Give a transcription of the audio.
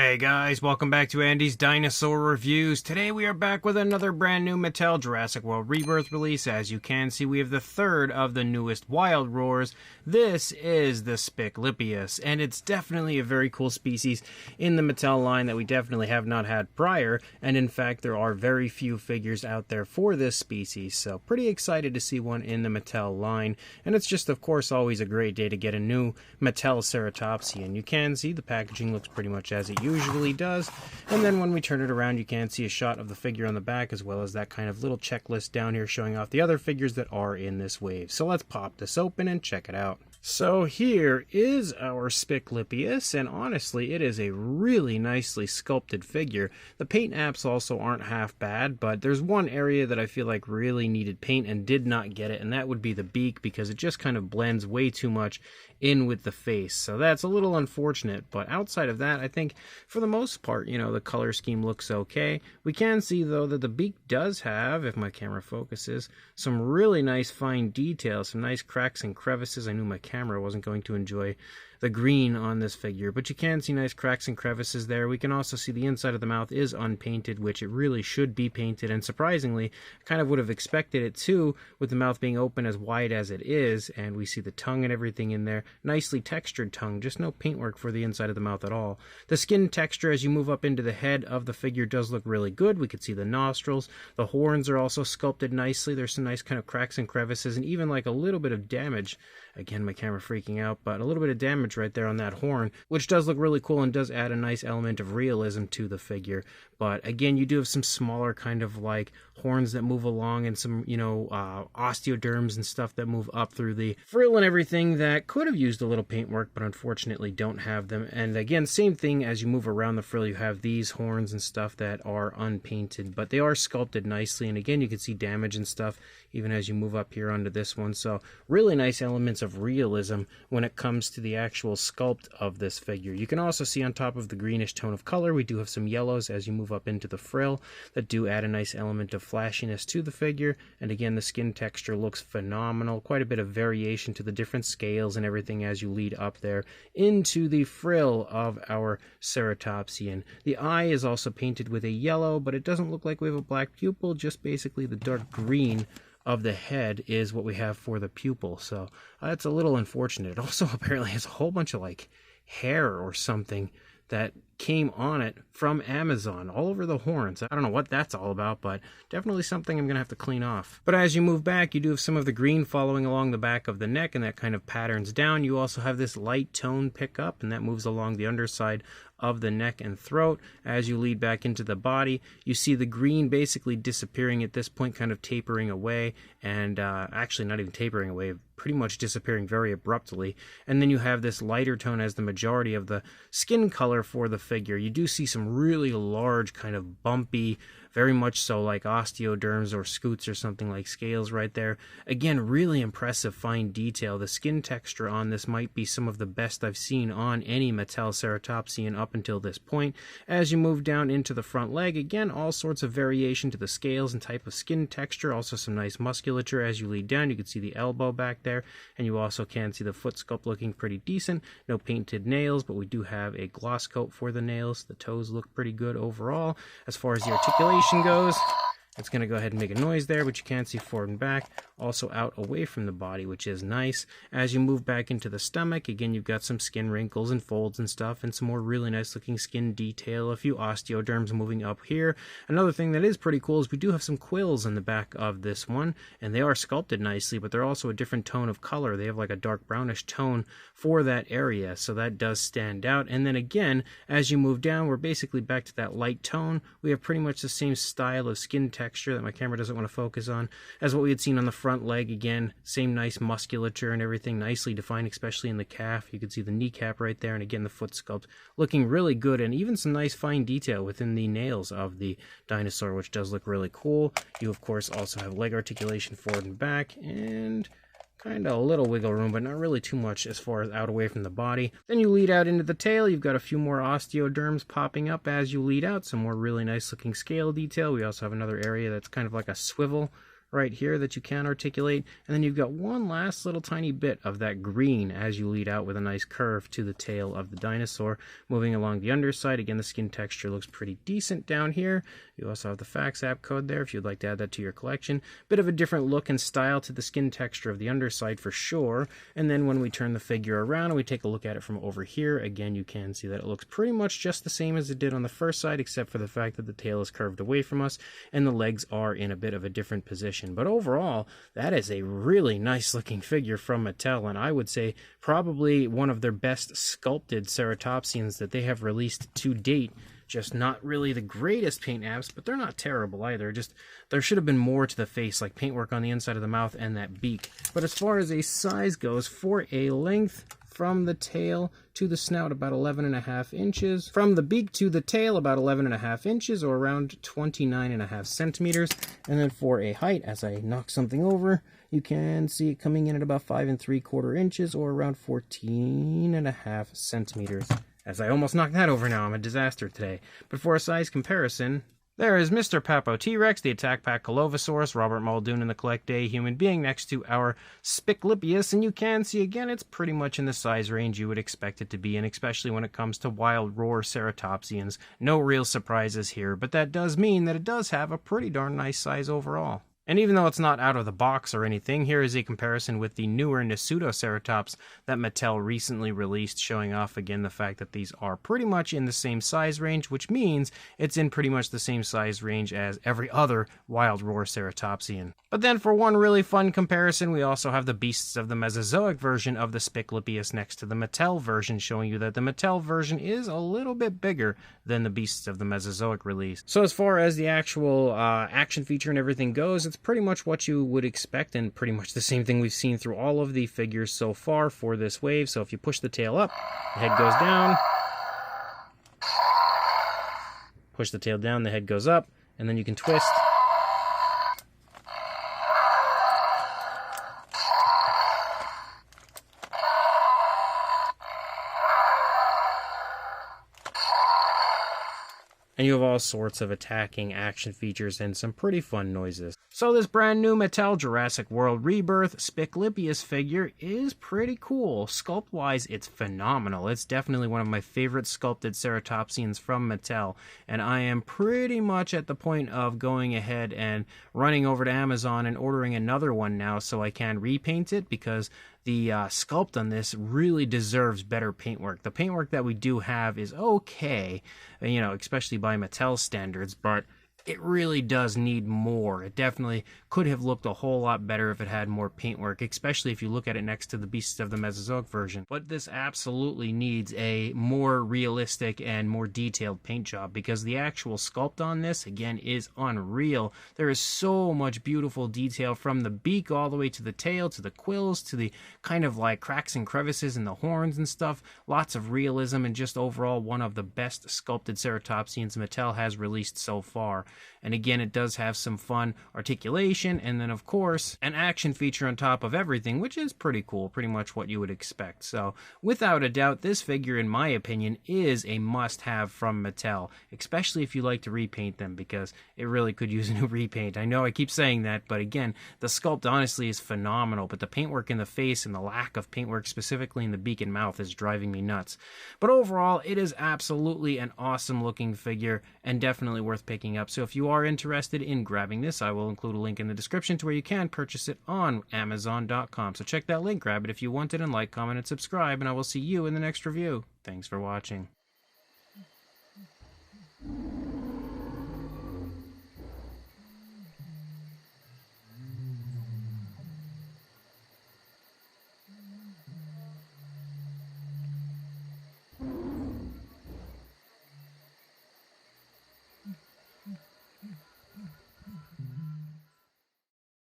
Hey guys, welcome back to Andy's Dinosaur Reviews. Today we are back with another brand new Mattel Jurassic World Rebirth release. As you can see, we have the third of the newest Wild Roars. This is the Spiclypeus, and it's definitely a very cool species in the Mattel line that we definitely have not had prior, and in fact there are very few figures out there for this species, so pretty excited to see one in the Mattel line. And it's just, of course, always a great day to get a new Mattel Ceratopsian. You can see the packaging looks pretty much as it usually does, and then when we turn it around you can see a shot of the figure on the back, as well as that kind of little checklist down here showing off the other figures that are in this wave. So let's pop this open and check it out. So here is our Spiclypeus, and honestly it is a really nicely sculpted figure. The paint apps also aren't half bad, but there's one area that I feel like really needed paint and did not get it, and that would be the beak, because it just kind of blends way too much in with the face. So that's a little unfortunate, but outside of that, I think for the most part, you know, the color scheme looks okay. We can see though that the beak does have, if my camera focuses, some really nice fine details, some nice cracks and crevices. I knew my camera wasn't going to enjoy the green on this figure, but you can see nice cracks and crevices there. We can also see the inside of the mouth is unpainted, which it really should be painted, and surprisingly, I kind of would have expected it too, with the mouth being open as wide as it is, and we see the tongue and everything in there. Nicely textured tongue, just no paintwork for the inside of the mouth at all. The skin texture as you move up into the head of the figure does look really good. We could see the nostrils. The horns are also sculpted nicely. There's some nice kind of cracks and crevices, and even like a little bit of damage. Again, my camera freaking out, but a little bit of damage right there on that horn, which does look really cool and does add a nice element of realism to the figure. But again, you do have some smaller kind of like horns that move along, and some, you know, osteoderms and stuff that move up through the frill and everything that could have used a little paintwork, but unfortunately don't have them. And again, same thing as you move around the frill, you have these horns and stuff that are unpainted, but they are sculpted nicely. And again, you can see damage and stuff even as you move up here onto this one. So really nice elements of realism when it comes to the actual sculpt of this figure. You can also see on top of the greenish tone of color, we do have some yellows as you move up into the frill that do add a nice element of flashiness to the figure. And again, the skin texture looks phenomenal. Quite a bit of variation to the different scales and everything as you lead up there into the frill of our Ceratopsian. The eye is also painted with a yellow, but it doesn't look like we have a black pupil, just basically the dark green of the head is what we have for the pupil. So that's a little unfortunate. It also apparently has a whole bunch of like hair or something that came on it from Amazon all over the horns. I don't know what that's all about, but definitely something I'm gonna have to clean off. But as you move back, you do have some of the green following along the back of the neck, and that kind of patterns down. You also have this light tone pickup, and that moves along the underside of the neck and throat. As you lead back into the body, you see the green basically disappearing at this point, kind of tapering away, and actually not even tapering away, pretty much disappearing very abruptly. And then you have this lighter tone as the majority of the skin color for the figure. You do see some really large kind of bumpy, very much so like osteoderms or scutes or something like scales right there. Again, really impressive fine detail. The skin texture on this might be some of the best I've seen on any Mattel Ceratopsian up until this point. As you move down into the front leg, again, all sorts of variation to the scales and type of skin texture. Also some nice musculature as you lead down. You can see the elbow back there, and you also can see the foot sculpt looking pretty decent. No painted nails, but we do have a gloss coat for the nails. The toes look pretty good overall. As far as the articulation goes, it's going to go ahead and make a noise there, but you can see forward and back, also out away from the body, which is nice. As you move back into the stomach, again, you've got some skin wrinkles and folds and stuff, and some more really nice looking skin detail, a few osteoderms moving up here. Another thing that is pretty cool is we do have some quills in the back of this one, and they are sculpted nicely, but they're also a different tone of color. They have like a dark brownish tone for that area, so that does stand out. And then again, as you move down, we're basically back to that light tone. We have pretty much the same style of skin texture that my camera doesn't want to focus on as what we had seen on the front leg. Again, same nice musculature and everything, nicely defined, especially in the calf. You can see the kneecap right there, and again, the foot sculpt looking really good, and even some nice fine detail within the nails of the dinosaur, which does look really cool. You, of course, also have leg articulation forward and back, and kind of a little wiggle room, but not really too much as far as out away from the body. Then you lead out into the tail. You've got a few more osteoderms popping up as you lead out. Some more really nice looking scale detail. We also have another area that's kind of like a swivel right here that you can articulate, and then you've got one last little tiny bit of that green as you lead out with a nice curve to the tail of the dinosaur. Moving along the underside, again, the skin texture looks pretty decent down here. You also have the fax app code there if you'd like to add that to your collection. Bit of a different look and style to the skin texture of the underside for sure. And then when we turn the figure around and we take a look at it from over here, again, you can see that it looks pretty much just the same as it did on the first side, except for the fact that the tail is curved away from us and the legs are in a bit of a different position. But overall, that is a really nice looking figure from Mattel, and I would say probably one of their best sculpted ceratopsians that they have released to date. Just not really the greatest paint apps, but they're not terrible either. Just there should have been more to the face, like paintwork on the inside of the mouth and that beak. But as far as a size goes, for a length from the tail to the snout, about 11.5 inches. From the beak to the tail, about 11.5 inches, or around 29.5 centimeters. And then for a height, as I knock something over, you can see it coming in at about 5 3/4 inches, or around 14.5 centimeters. As I almost knocked that over now, I'm a disaster today. But for a size comparison, there is Mr. Papo T-Rex, the Attack Pack Colovosaurus, Robert Muldoon, and the Collect Day human being next to our Spiclypeus, and you can see again it's pretty much in the size range you would expect it to be in, especially when it comes to Wild Roar ceratopsians. No real surprises here, but that does mean that it does have a pretty darn nice size overall. And even though it's not out of the box or anything, here is a comparison with the newer Nasutoceratops that Mattel recently released, showing off again the fact that these are pretty much in the same size range, which means it's in pretty much the same size range as every other Wild Roar ceratopsian. But then for one really fun comparison, we also have the Beasts of the Mesozoic version of the Spiclypeus next to the Mattel version, showing you that the Mattel version is a little bit bigger than the Beasts of the Mesozoic release. So as far as the actual action feature and everything goes, it's pretty much what you would expect, and pretty much the same thing we've seen through all of the figures so far for this wave. So if you push the tail up, the head goes down. Push the tail down, the head goes up, and then you can twist. And you have all sorts of attacking action features and some pretty fun noises. So this brand new Mattel Jurassic World Rebirth Spiclypeus figure is pretty cool. Sculpt-wise, it's phenomenal. It's definitely one of my favorite sculpted ceratopsians from Mattel, and I am pretty much at the point of going ahead and running over to Amazon and ordering another one now so I can repaint it, because the sculpt on this really deserves better paintwork. The paintwork that we do have is okay, you know, especially by Mattel standards, but it really does need more. It definitely could have looked a whole lot better if it had more paintwork, especially if you look at it next to the Beasts of the Mesozoic version. But this absolutely needs a more realistic and more detailed paint job, because the actual sculpt on this, again, is unreal. There is so much beautiful detail from the beak all the way to the tail, to the quills, to the kind of like cracks and crevices in the horns and stuff. Lots of realism, and just overall one of the best sculpted ceratopsians Mattel has released so far. And again, it does have some fun articulation, and then of course an action feature on top of everything, which is pretty cool, pretty much what you would expect. So without a doubt, this figure, in my opinion, is a must-have from Mattel, especially if you like to repaint them, because it really could use a new repaint. I know I keep saying that, but again, the sculpt honestly is phenomenal, but the paintwork in the face and the lack of paintwork specifically in the beak and mouth is driving me nuts. But overall, it is absolutely an awesome looking figure and definitely worth picking up. So if you are interested in grabbing this, I will include a link in the description to where you can purchase it on Amazon.com. So check that link, grab it if you want it, and like, comment, and subscribe, and I will see you in the next review. Thanks for watching.